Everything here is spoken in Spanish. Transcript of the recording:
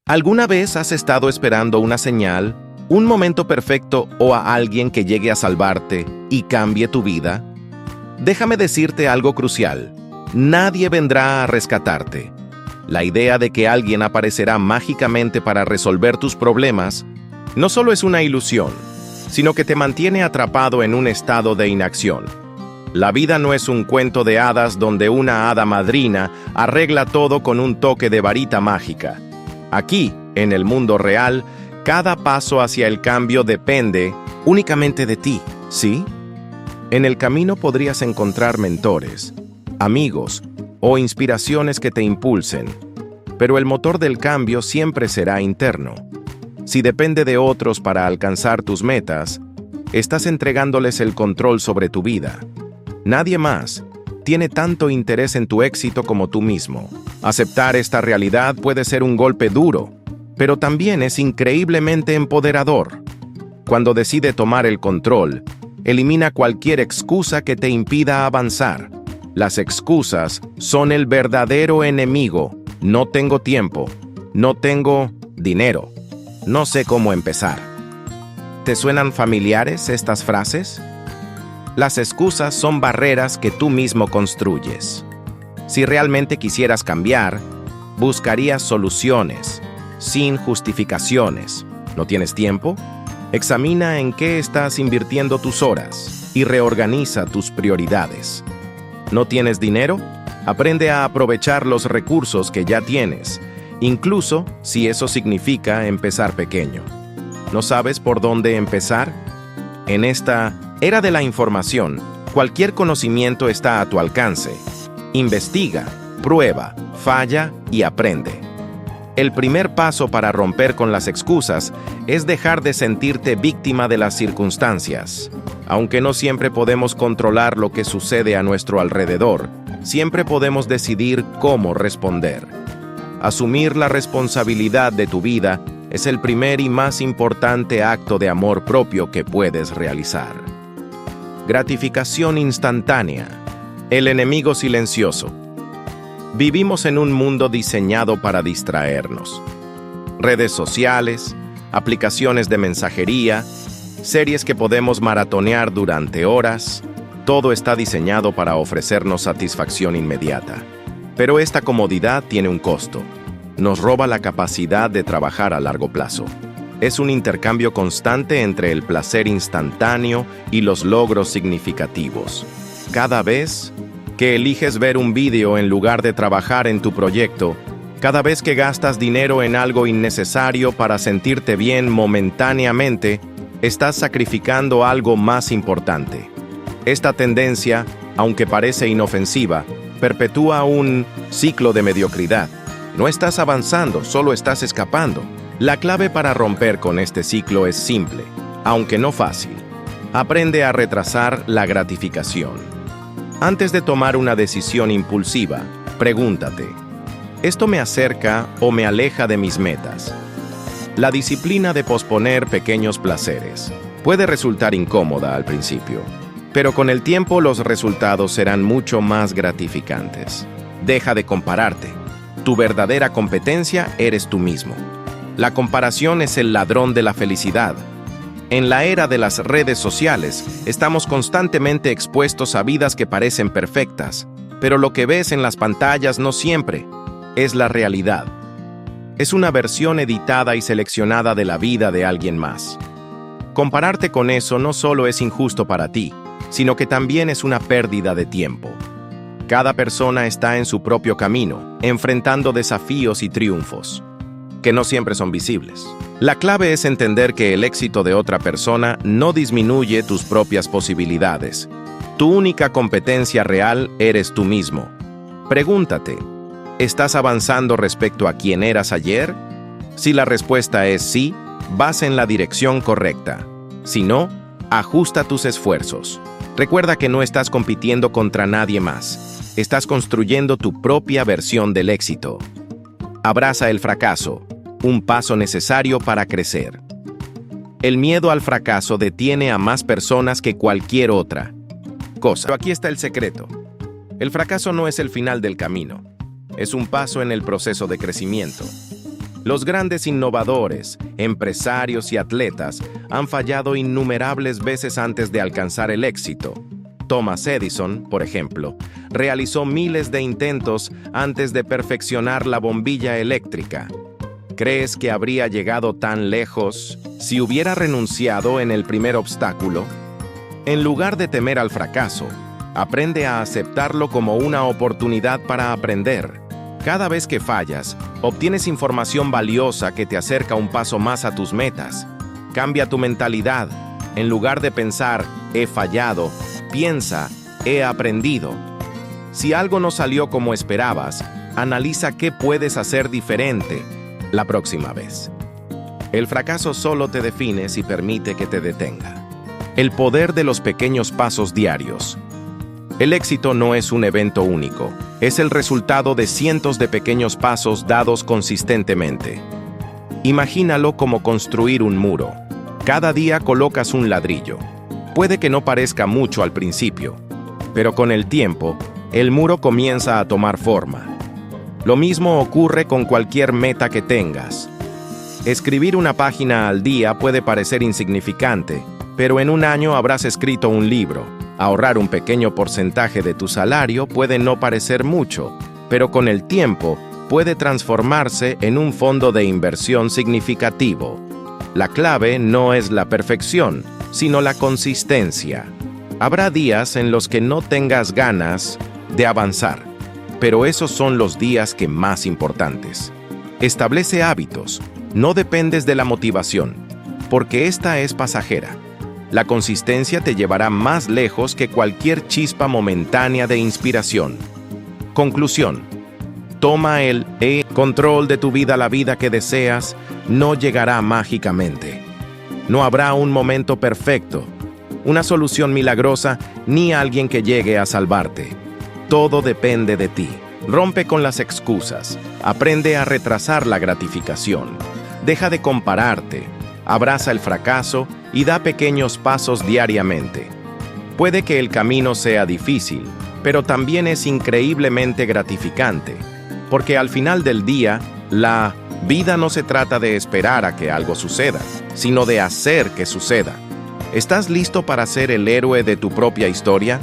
¿Alguna vez has estado esperando una señal, un momento perfecto o a alguien que llegue a salvarte y cambie tu vida? Déjame decirte algo crucial. Nadie vendrá a rescatarte. La idea de que alguien aparecerá mágicamente para resolver tus problemas no solo es una ilusión, sino que te mantiene atrapado en un estado de inacción. La vida no es un cuento de hadas donde una hada madrina arregla todo con un toque de varita mágica. Aquí, en el mundo real, cada paso hacia el cambio depende únicamente de ti, ¿sí? En el camino podrías encontrar mentores, amigos o inspiraciones que te impulsen, pero el motor del cambio siempre será interno. Si depende de otros para alcanzar tus metas, estás entregándoles el control sobre tu vida. Nadie más tiene tanto interés en tu éxito como tú mismo. Aceptar esta realidad puede ser un golpe duro, pero también es increíblemente empoderador. Cuando decide tomar el control, elimina cualquier excusa que te impida avanzar. Las excusas son el verdadero enemigo. No tengo tiempo, no tengo dinero, no sé cómo empezar. ¿Te suenan familiares estas frases? Las excusas son barreras que tú mismo construyes. Si realmente quisieras cambiar, buscarías soluciones, sin justificaciones. ¿No tienes tiempo? Examina en qué estás invirtiendo tus horas y reorganiza tus prioridades. ¿No tienes dinero? Aprende a aprovechar los recursos que ya tienes, incluso si eso significa empezar pequeño. ¿No sabes por dónde empezar? En esta era de la información, cualquier conocimiento está a tu alcance. Investiga, prueba, falla y aprende. El primer paso para romper con las excusas es dejar de sentirte víctima de las circunstancias. Aunque no siempre podemos controlar lo que sucede a nuestro alrededor, siempre podemos decidir cómo responder. Asumir la responsabilidad de tu vida es el primer y más importante acto de amor propio que puedes realizar. Gratificación instantánea. El enemigo silencioso. Vivimos en un mundo diseñado para distraernos. Redes sociales, aplicaciones de mensajería, series que podemos maratonear durante horas, todo está diseñado para ofrecernos satisfacción inmediata. Pero esta comodidad tiene un costo. Nos roba la capacidad de trabajar a largo plazo. Es un intercambio constante entre el placer instantáneo y los logros significativos. Cada vez que eliges ver un vídeo en lugar de trabajar en tu proyecto, cada vez que gastas dinero en algo innecesario para sentirte bien momentáneamente, estás sacrificando algo más importante. Esta tendencia, aunque parece inofensiva, perpetúa un ciclo de mediocridad. No estás avanzando, solo estás escapando. La clave para romper con este ciclo es simple, aunque no fácil. Aprende a retrasar la gratificación. Antes de tomar una decisión impulsiva, pregúntate, ¿esto me acerca o me aleja de mis metas? La disciplina de posponer pequeños placeres puede resultar incómoda al principio, pero con el tiempo los resultados serán mucho más gratificantes. Deja de compararte. Tu verdadera competencia eres tú mismo. La comparación es el ladrón de la felicidad. En la era de las redes sociales, estamos constantemente expuestos a vidas que parecen perfectas, pero lo que ves en las pantallas no siempre es la realidad. Es una versión editada y seleccionada de la vida de alguien más. Compararte con eso no solo es injusto para ti, sino que también es una pérdida de tiempo. Cada persona está en su propio camino, enfrentando desafíos y triunfos, que no siempre son visibles. La clave es entender que el éxito de otra persona no disminuye tus propias posibilidades. Tu única competencia real eres tú mismo. Pregúntate, ¿estás avanzando respecto a quién eras ayer? Si la respuesta es sí, vas en la dirección correcta. Si no, ajusta tus esfuerzos. Recuerda que no estás compitiendo contra nadie más. Estás construyendo tu propia versión del éxito. Abraza el fracaso, un paso necesario para crecer. El miedo al fracaso detiene a más personas que cualquier otra cosa. Pero aquí está el secreto. El fracaso no es el final del camino. Es un paso en el proceso de crecimiento. Los grandes innovadores, empresarios y atletas han fallado innumerables veces antes de alcanzar el éxito. Thomas Edison, por ejemplo, realizó miles de intentos antes de perfeccionar la bombilla eléctrica. ¿Crees que habría llegado tan lejos si hubiera renunciado en el primer obstáculo? En lugar de temer al fracaso, aprende a aceptarlo como una oportunidad para aprender. Cada vez que fallas, obtienes información valiosa que te acerca un paso más a tus metas. Cambia tu mentalidad. En lugar de pensar, he fallado, piensa, he aprendido. Si algo no salió como esperabas, analiza qué puedes hacer diferente la próxima vez. El fracaso solo te define si permite que te detenga. El poder de los pequeños pasos diarios. El éxito no es un evento único, es el resultado de cientos de pequeños pasos dados consistentemente. Imagínalo como construir un muro. Cada día colocas un ladrillo. Puede que no parezca mucho al principio, pero con el tiempo, el muro comienza a tomar forma. Lo mismo ocurre con cualquier meta que tengas. Escribir una página al día puede parecer insignificante, pero en un año habrás escrito un libro. Ahorrar un pequeño porcentaje de tu salario puede no parecer mucho, pero con el tiempo puede transformarse en un fondo de inversión significativo. La clave no es la perfección, sino la consistencia. Habrá días en los que no tengas ganas de avanzar, pero esos son los días que más importantes. Establece hábitos, no dependes de la motivación, porque esta es pasajera. La consistencia te llevará más lejos que cualquier chispa momentánea de inspiración. Conclusión. Toma el control de tu vida, la vida que deseas no llegará mágicamente. No habrá un momento perfecto, una solución milagrosa, ni alguien que llegue a salvarte. Todo depende de ti. Rompe con las excusas. Aprende a retrasar la gratificación. Deja de compararte. Abraza el fracaso y da pequeños pasos diariamente. Puede que el camino sea difícil, pero también es increíblemente gratificante, porque al final del día, la vida no se trata de esperar a que algo suceda, sino de hacer que suceda. ¿Estás listo para ser el héroe de tu propia historia?